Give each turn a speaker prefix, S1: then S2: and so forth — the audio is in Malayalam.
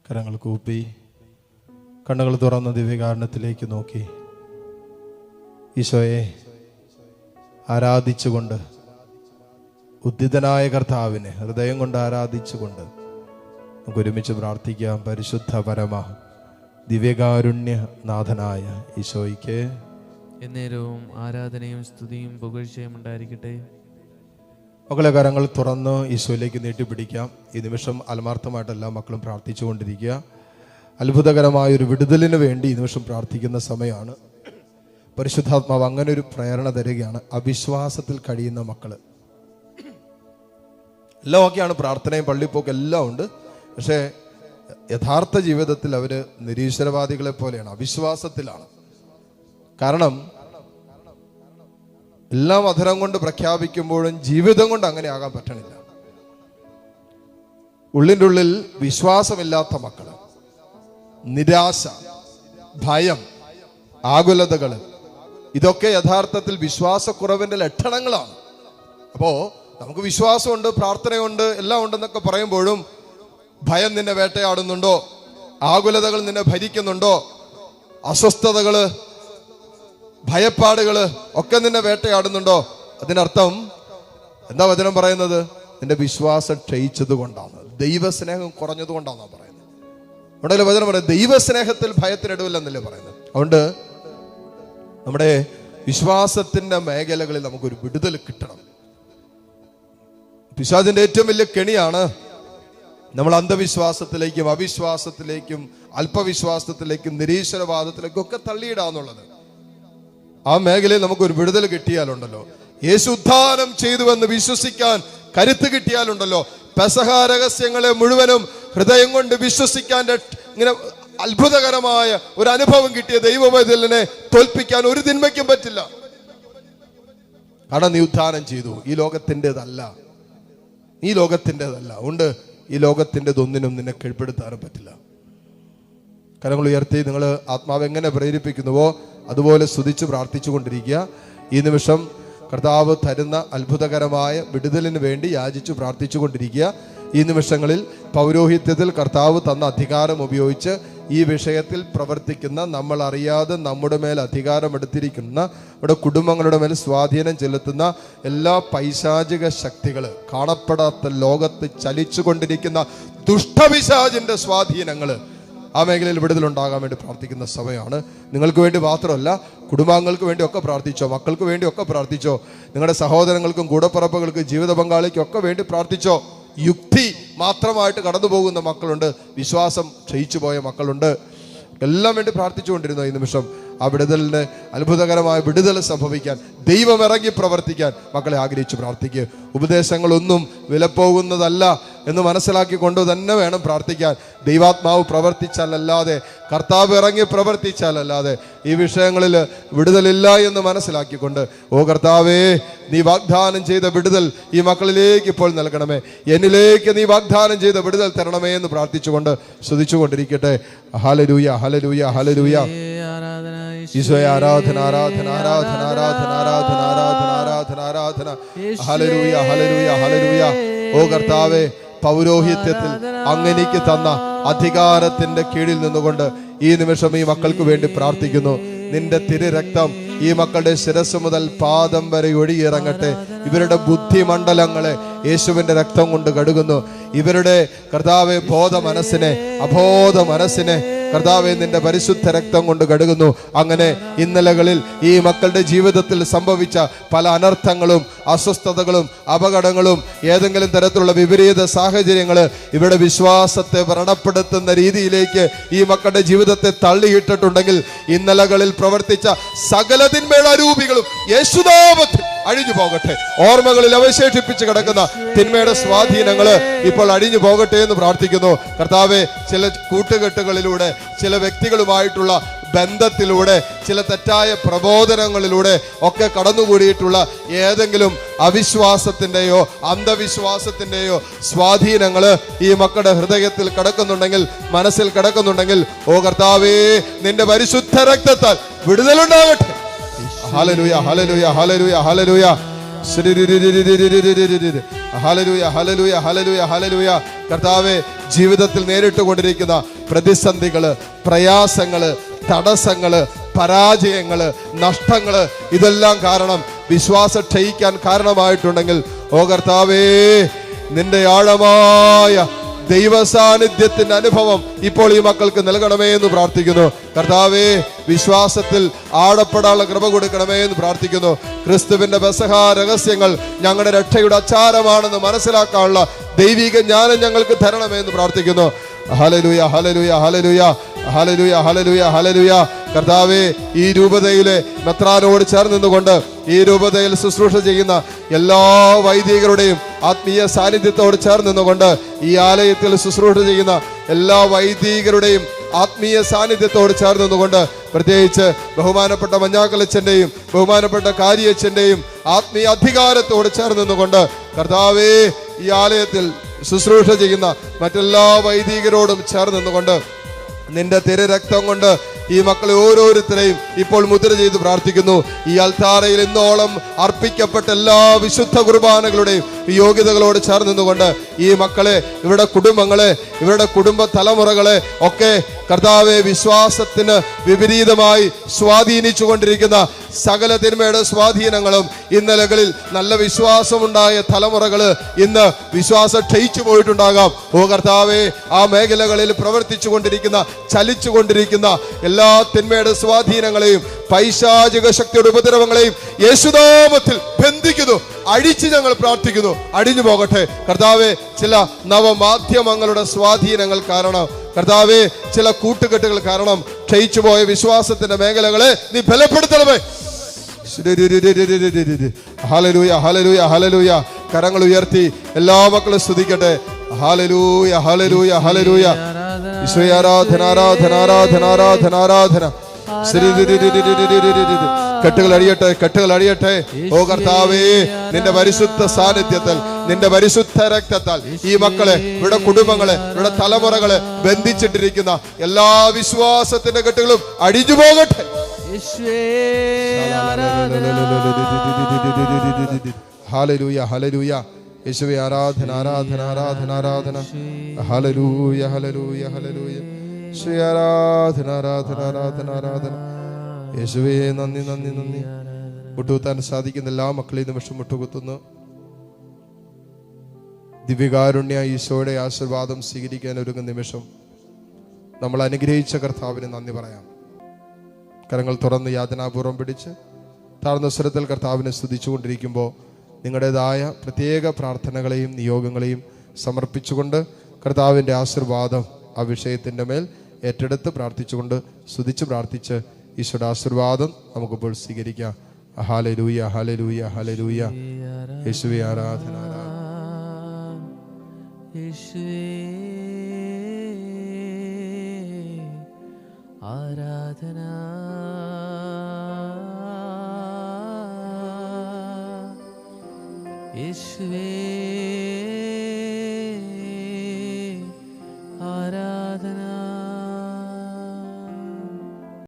S1: കരങ്ങൾ കൂപ്പി കണ്ണുകൾ തുറന്ന ദിവ്യകാരുണ്യത്തിലേക്ക് നോക്കി ഈശോയെ ആരാധിച്ചുകൊണ്ട്, ഉദ്ധിതനായ കർത്താവിനെ ഹൃദയം കൊണ്ട് ആരാധിച്ചുകൊണ്ട് നമുക്ക് ഒരുമിച്ച് പ്രാർത്ഥിക്കാം. പരിശുദ്ധ പരമ ദിവ്യകാരുണ്യനാഥനായ ഈശോയ്ക്ക്
S2: എന്നേരവും ആരാധനയും സ്തുതിയും പുകഴ്ചയും ഉണ്ടായിരിക്കട്ടെ.
S1: മക്കളെ കരങ്ങൾ തുറന്ന് ഈശോയിലേക്ക് നീട്ടിപ്പിടിക്കാം. ഈ നിമിഷം ആത്മാർത്ഥമായിട്ട് എല്ലാ മക്കളും പ്രാർത്ഥിച്ചുകൊണ്ടിരിക്കുക. അത്ഭുതകരമായൊരു വിടുതലിന് വേണ്ടി ഈ നിമിഷം പ്രാർത്ഥിക്കുന്ന സമയമാണ്. പരിശുദ്ധാത്മാവ് അങ്ങനെ ഒരു പ്രേരണ തരികയാണ്. അവിശ്വാസത്തിൽ കഴിയുന്ന മക്കള് എല്ലാം ഒക്കെയാണ്, പ്രാർത്ഥനയും പള്ളിപ്പോക്ക് എല്ലാം ഉണ്ട്. പക്ഷേ യഥാർത്ഥ ജീവിതത്തിൽ അവര് നിരീശ്വരവാദികളെ പോലെയാണ്, അവിശ്വാസത്തിലാണ്. കാരണം എല്ലാം അധരം കൊണ്ട് പ്രഖ്യാപിക്കുമ്പോഴും ജീവിതം കൊണ്ട് അങ്ങനെ ആകാൻ പറ്റണില്ല. ഉള്ളിൻ്റെ ഉള്ളിൽ വിശ്വാസമില്ലാത്ത മക്കള്, നിരാശ, ഭയം, ആകുലതകള്, ഇതൊക്കെ യഥാർത്ഥത്തിൽ വിശ്വാസക്കുറവിന്റെ ലക്ഷണങ്ങളാണ്. അപ്പോ നമുക്ക് വിശ്വാസമുണ്ട്, പ്രാർത്ഥനയുണ്ട്, എല്ലാം ഉണ്ടെന്നൊക്കെ പറയുമ്പോഴും ഭയം നിന്നെ വേട്ടയാടുന്നുണ്ടോ, ആകുലതകൾ നിന്നെ ഭരിക്കുന്നുണ്ടോ, അസ്വസ്ഥതകള്, ഭയപ്പാടുകള് ഒക്കെ നിന്നെ വേട്ടയാടുന്നുണ്ടോ, അതിനർത്ഥം എന്താ വചനം പറയുന്നത്? നിന്റെ വിശ്വാസം ക്ഷയിച്ചത് കൊണ്ടാണ്, ദൈവസ്നേഹം കുറഞ്ഞത് കൊണ്ടാണ് പറയുന്നത്. അവിടെ വചനം പറയുന്നത് ദൈവസ്നേഹത്തിൽ ഭയത്തിനിടവില്ലെന്നല്ലേ പറയുന്നത്. അതുകൊണ്ട് നമ്മുടെ വിശ്വാസത്തിന്റെ മേഖലകളിൽ നമുക്കൊരു വിടുതൽ കിട്ടണം. പിശാചിന്റെ ഏറ്റവും വലിയ കെണിയാണ് നമ്മൾ അന്ധവിശ്വാസത്തിലേക്കും അവിശ്വാസത്തിലേക്കും അല്പവിശ്വാസത്തിലേക്കും നിരീശ്വരവാദത്തിലേക്കും ഒക്കെ തള്ളിയിടാന്നുള്ളത്. ആ മേഖലയിൽ നമുക്കൊരു വിടുതൽ കിട്ടിയാലുണ്ടല്ലോ, യേശു ഉദ്ധാനം ചെയ്തുവെന്ന് വിശ്വസിക്കാൻ കരുത്ത് കിട്ടിയാലുണ്ടല്ലോ, പെസഹ രഹസ്യങ്ങളെ മുഴുവനും ഹൃദയം കൊണ്ട് വിശ്വസിക്കാൻ ഇങ്ങനെ അത്ഭുതകരമായ ഒരു അനുഭവം കിട്ടിയ ദൈവവൈതലിനെ തോൽപ്പിക്കാൻ ഒരു തിന്മയ്ക്കും പറ്റില്ല. കാരണം നീ ഉദ്ധാനം ചെയ്തു. ഈ ലോകത്തിൻ്റെതല്ല, ഈ ലോകത്തിൻ്റെതല്ല. ഉണ്ട് ഈ ലോകത്തിൻ്റെതൊന്നിനും നിന്നെ കീഴ്പ്പെടുത്താനും പറ്റില്ല. കരങ്ങൾ ഉയർത്തി നിങ്ങൾ ആത്മാവ് എങ്ങനെ പ്രേരിപ്പിക്കുന്നുവോ അതുപോലെ സ്തുതിച്ച് പ്രാർത്ഥിച്ചു കൊണ്ടിരിക്കുക. ഈ നിമിഷം കർത്താവ് തരുന്ന അത്ഭുതകരമായ വിടുതലിന് വേണ്ടി യാചിച്ചു പ്രാർത്ഥിച്ചു കൊണ്ടിരിക്കുക. ഈ നിമിഷങ്ങളിൽ പൗരോഹിത്യത്തിൽ കർത്താവ് തന്ന അധികാരം ഉപയോഗിച്ച് ഈ വിഷയത്തിൽ പ്രവർത്തിക്കുന്ന, നമ്മൾ അറിയാതെ നമ്മുടെ മേൽ അധികാരം എടുത്തിരിക്കുന്ന, നമ്മുടെ കുടുംബങ്ങളുടെ മേൽ സ്വാധീനം ചെലുത്തുന്ന എല്ലാ പൈശാചിക ശക്തികൾ, കാണപ്പെടാത്ത ലോകത്ത് ചലിച്ചു കൊണ്ടിരിക്കുന്ന ദുഷ്ടപിശാചിന്റെ സ്വാധീനങ്ങൾ, ആ മേഖലയിൽ വിടുതലുണ്ടാകാൻ വേണ്ടി പ്രാർത്ഥിക്കുന്ന സമയമാണ്. നിങ്ങൾക്ക് വേണ്ടി മാത്രമല്ല, കുടുംബാംഗങ്ങൾക്ക് വേണ്ടി ഒക്കെ പ്രാർത്ഥിച്ചോ, മക്കൾക്ക് വേണ്ടി ഒക്കെ പ്രാർത്ഥിച്ചോ, നിങ്ങളുടെ സഹോദരങ്ങൾക്കും കൂടപ്പിറപ്പുകൾക്കും ജീവിത പങ്കാളിക്കും ഒക്കെ വേണ്ടി പ്രാർത്ഥിച്ചോ. യുക്തി മാത്രമായിട്ട് കടന്നു പോകുന്ന മക്കളുണ്ട്, വിശ്വാസം ക്ഷയിച്ചു പോയ മക്കളുണ്ട്. എല്ലാം വേണ്ടി പ്രാർത്ഥിച്ചുകൊണ്ടിരുന്നു. ഈ നിമിഷം ആ വിടുതലിന്, അത്ഭുതകരമായ വിടുതൽ സംഭവിക്കാൻ, ദൈവം ഇറങ്ങി പ്രവർത്തിക്കാൻ മക്കളെ ആഗ്രഹിച്ചു പ്രാർത്ഥിക്കുക. ഉപദേശങ്ങളൊന്നും വിലപ്പോകുന്നതല്ല എന്ന് മനസ്സിലാക്കിക്കൊണ്ട് തന്നെ വേണം പ്രാർത്ഥിക്കാൻ. ദൈവാത്മാവ് പ്രവർത്തിച്ചാലല്ലാതെ, കർത്താവ് ഇറങ്ങി പ്രവർത്തിച്ചാലല്ലാതെ ഈ വിഷയങ്ങളിൽ വിടുതലില്ല എന്ന് മനസ്സിലാക്കിക്കൊണ്ട്, ഓ കർത്താവേ, നീ വാഗ്ദാനം ചെയ്ത വിടുതൽ ഈ മക്കളിലേക്ക് ഇപ്പോൾ നൽകണമേ, എന്നിലേക്ക് നീ വാഗ്ദാനം ചെയ്ത വിടുതൽ തരണമേ എന്ന് പ്രാർത്ഥിച്ചുകൊണ്ട് സ്തുതിച്ചുകൊണ്ടിരിക്കട്ടെ. ഹല്ലേലൂയ, ഹല്ലേലൂയ, ഹല്ലേലൂയ. ഈശോയെ ആരാധന, ആരാധന, ആരാധന, ആരാധന, ആരാധന, ആരാധന, ആരാധന, ആരാധന. ഹല്ലേലൂയ, ഹല്ലേലൂയ, ഹല്ലേലൂയ. ഓ കർത്താവേ, പൗരോഹിത്യത്തിൽ അങ്ങനെക്ക് തന്ന അധികാരത്തിന്റെ കീഴിൽ നിന്നുകൊണ്ട് ഈ നിമിഷം ഈ മക്കൾക്ക് വേണ്ടി പ്രാർത്ഥിക്കുന്നു. നിന്റെ തിരുരക്തം ഈ മക്കളുടെ ശിരസ് മുതൽ പാദം വരെ ഒഴുകിയിറങ്ങട്ടെ. ഇവരുടെ ബുദ്ധിമണ്ഡലങ്ങളെ യേശുവിന്റെ രക്തം കൊണ്ട് കഴുകുന്നു. ഇവരുടെ കർത്താവെ ബോധ മനസ്സിനെ, അബോധ മനസ്സിനെ കർത്താവെ നിന്റെ പരിശുദ്ധ രക്തം കൊണ്ട് കഴുകുന്നു. അങ്ങനെ ഇന്നലകളിൽ ഈ മക്കളുടെ ജീവിതത്തിൽ സംഭവിച്ച പല അനർത്ഥങ്ങളും അസ്വസ്ഥതകളും അപകടങ്ങളും ഏതെങ്കിലും തരത്തിലുള്ള വിപരീത സാഹചര്യങ്ങൾ ഇവരുടെ വിശ്വാസത്തെ വ്രണപ്പെടുത്തുന്ന രീതിയിലേക്ക് ഈ മക്കളുടെ ജീവിതത്തെ തള്ളിയിട്ടിട്ടുണ്ടെങ്കിൽ ഇന്നലകളിൽ പ്രവർത്തിച്ച സകല തിന്മയുടെ അരൂപികളും യേശുനാമത്തിൽ അഴിഞ്ഞു പോകട്ടെ. ഓർമ്മകളിൽ അവശേഷിപ്പിച്ച് കിടക്കുന്ന തിന്മയുടെ സ്വാധീനങ്ങൾ ഇപ്പോൾ അഴിഞ്ഞു പോകട്ടെ എന്ന് പ്രാർത്ഥിക്കുന്നു. കർത്താവെ, ചില കൂട്ടുകെട്ടുകളിലൂടെ, ചില വ്യക്തികളുമായിട്ടുള്ള ബന്ധത്തിലൂടെ, ചില തെറ്റായ പ്രബോധനങ്ങളിലൂടെ ഒക്കെ കടന്നുകൂടിയിട്ടുള്ള ഏതെങ്കിലും അവിശ്വാസത്തിന്റെയോ അന്ധവിശ്വാസത്തിന്റെയോ സ്വാധീനങ്ങൾ ഈ മക്കളുടെ ഹൃദയത്തിൽ കിടക്കുന്നുണ്ടെങ്കിൽ, മനസ്സിൽ കിടക്കുന്നുണ്ടെങ്കിൽ, ഓ കർത്താവേ, നിന്റെ പരിശുദ്ധ രക്തത്താൽ വിടുതലുണ്ടാകട്ടെ. ഹല്ലേലൂയ, ഹല്ലേലൂയ, ഹല്ലേലൂയ, ഹല്ലേലൂയ. ഹല്ലേലൂയ, ഹല്ലേലൂയ, ഹല്ലേലൂയ, ഹല്ലേലൂയ. കർത്താവെ, ജീവിതത്തിൽ നേരിട്ട് കൊണ്ടിരിക്കുന്ന പ്രതിസന്ധികള്, പ്രയാസങ്ങള്, തടസ്സങ്ങള്, പരാജയങ്ങള്, നഷ്ടങ്ങള്, ഇതെല്ലാം കാരണം വിശ്വാസം ക്ഷയിക്കാൻ കാരണമായിട്ടുണ്ടെങ്കിൽ, ഓ കർത്താവേ, നിന്റെ ആഴമായ ദൈവ സാന്നിധ്യത്തിന്റെ അനുഭവം ഇപ്പോൾ ഈ മക്കൾക്ക് നൽകണമേ എന്ന് പ്രാർത്ഥിക്കുന്നു. കർത്താവേ, വിശ്വാസത്തിൽ ആഴപ്പെടാനുള്ള കൃപ കൊടുക്കണമേ എന്ന് പ്രാർത്ഥിക്കുന്നു. ക്രിസ്തുവിന്റെ പെസഹ രഹസ്യങ്ങൾ ഞങ്ങളുടെ രക്ഷയുടെ അച്ചാരമാണെന്ന് മനസ്സിലാക്കാനുള്ള ദൈവിക ജ്ഞാനം ഞങ്ങൾക്ക് തരണമേ എന്ന് പ്രാർത്ഥിക്കുന്നു. ഹല്ലേലൂയ, ഹല്ലേലൂയ, ഹല്ലേലൂയ, ഹല്ലേലൂയ, ഹല്ലേലൂയ, ഹല്ലേലൂയ. കർത്താവേ, ഈ രൂപതയിലെ മെത്രാനോട് ചേർന്ന് നിന്നുകൊണ്ട് ഈ രൂപതയിൽ ശുശ്രൂഷ ചെയ്യുന്ന എല്ലാ വൈദികരുടെയും ആത്മീയ സാന്നിധ്യത്തോട് ചേർന്ന് നിന്നുകൊണ്ട് ഈ ആലയത്തിൽ ശുശ്രൂഷ ചെയ്യുന്ന എല്ലാ വൈദികരുടെയും ആത്മീയ സാന്നിധ്യത്തോട് ചേർന്ന് നിന്നുകൊണ്ട് പ്രത്യേകിച്ച് ബഹുമാനപ്പെട്ട മഞ്ഞാക്കലച്ചന്റെയും ബഹുമാനപ്പെട്ട കാര്യച്ചന്റെയും ആത്മീയ അധികാരത്തോട് ചേർന്ന് നിന്നുകൊണ്ട് കർത്താവേ, ഈ ആലയത്തിൽ ശുശ്രൂഷ ചെയ്യുന്ന മറ്റെല്ലാ വൈദികരോടും ചേർന്ന് നിന്നുകൊണ്ട് നിന്റെ തിരുരക്തം കൊണ്ട് ഈ മക്കളെ ഓരോരുത്തരെയും ഇപ്പോൾ മുദ്ര ചെയ്ത് പ്രാർത്ഥിക്കുന്നു. ഈ അൽത്താരയിൽ ഇന്നോളം അർപ്പിക്കപ്പെട്ട എല്ലാ വിശുദ്ധ കുർബാനകളുടെയും യോഗ്യതകളോട് ചേർന്ന് നിന്നുകൊണ്ട് ഈ മക്കളെ, ഇവരുടെ കുടുംബങ്ങളെ, ഇവരുടെ കുടുംബ തലമുറകളെ ഒക്കെ കർത്താവെ, വിശ്വാസത്തിന് വിപരീതമായി സ്വാധീനിച്ചു കൊണ്ടിരിക്കുന്ന സകല തിന്മയുടെ സ്വാധീനങ്ങളും ഇന്നലകളിൽ നല്ല വിശ്വാസമുണ്ടായ തലമുറകള് ഇന്ന് വിശ്വാസം ക്ഷയിച്ചു പോയിട്ടുണ്ടാകാം. ഓ കർത്താവെ, ആ മേഖലകളിൽ പ്രവർത്തിച്ചു കൊണ്ടിരിക്കുന്ന, ചലിച്ചു കൊണ്ടിരിക്കുന്ന എല്ലാ തിന്മയുടെ സ്വാധീനങ്ങളെയും പൈശാചിക ശക്തിയുടെ ഉപദ്രവങ്ങളെയും യേശുനാമത്തിൽ ബന്ധിക്കുന്നു, അഴിച്ച് ഞങ്ങൾ പ്രാർത്ഥിക്കുന്നു. അടിഞ്ഞു പോകട്ടെ കർത്താവെ. ചില നവമാധ്യമങ്ങളുടെ സ്വാധീനങ്ങൾ കാരണം, കർത്താവെ, ചില കൂട്ടുകെട്ടുകൾ കാരണം ക്ഷയിച്ചു പോയ വിശ്വാസത്തിന്റെ മേഖലകളെ നീ ബലപ്പെടുത്തണമേ. ഹല്ലേലൂയ, ഹല്ലേലൂയ, ഹല്ലേലൂയ. കരങ്ങൾ ഉയർത്തി എല്ലാ മക്കളും സ്തുതിക്കട്ടെ. ഹല്ലേലൂയ, ഹല്ലേലൂയ, ഹല്ലേലൂയ. ഈശോയെ ആരാധന, ആരാധന, ആരാധന, ആരാധന, ആരാധന. കെട്ടുകൾ അഴിയട്ടെ, കെട്ടുകൾ അഴിയട്ടെ. ഓ കർത്താവേ, നിന്റെ പരിശുദ്ധ സാന്നിധ്യത്തിൽ, നിന്റെ പരിശുദ്ധ രക്തത്താൽ ഈ മക്കളെ, ഇവരുടെ കുടുംബങ്ങളെ, ഇവരുടെ തലമുറകളെ ബന്ധിച്ചിട്ടിരിക്കുന്ന എല്ലാ വിശ്വാസത്തിന്റെ കെട്ടുകളും അടിഞ്ഞു പോകട്ടെ. Hallelujah, hallelujah. യേശുവേ ആരാധന, ആരാധന, ആരാധന, ആരാധന. ഹല്ലേലൂയ, ഹല്ലേലൂയ, ഹല്ലേലൂയ. യേശുവേ ആരാധന, ആരാധന, ആരാധന, ആരാധന. യേശുവേ നന്ദി, നന്ദി, നന്ദി. മുട്ടുകുത്താൻ സാധിക്കുന്ന എല്ലാ മക്കളെയും നിമിഷം മുട്ടുകുത്തുന്നു. ദിവ്യകാരുണ്യ ഈശോയുടെ ആശീർവാദം സ്വീകരിക്കാൻ ഒരുങ്ങുന്ന നിമിഷം നമ്മൾ അനുഗ്രഹിച്ച കർത്താവിന് നന്ദി പറയാം. കരങ്ങൾ തുറന്ന് യാതനാപൂർവം പിടിച്ച് താഴ്ന്ന സ്വരത്തിൽ കർത്താവിനെ സ്തുതിച്ചുകൊണ്ടിരിക്കുമ്പോൾ നിങ്ങളുടേതായ പ്രത്യേക പ്രാർത്ഥനകളെയും നിയോഗങ്ങളെയും സമർപ്പിച്ചുകൊണ്ട് കർത്താവിൻ്റെ ആശീർവാദം ആ വിഷയത്തിൻ്റെ മേൽ ഏറ്റെടുത്ത് പ്രാർത്ഥിച്ചുകൊണ്ട് സ്തുതിച്ച് പ്രാർത്ഥിച്ച് ഈശോയുടെ ആശീർവാദം നമുക്കിപ്പോൾ സ്വീകരിക്കാം. ഹല്ലേലൂയ, ഹല്ലേലൂയ, ഹല്ലേലൂയ. യേശുവേ ആരാധന,
S2: ആരാധന. യേശുവേ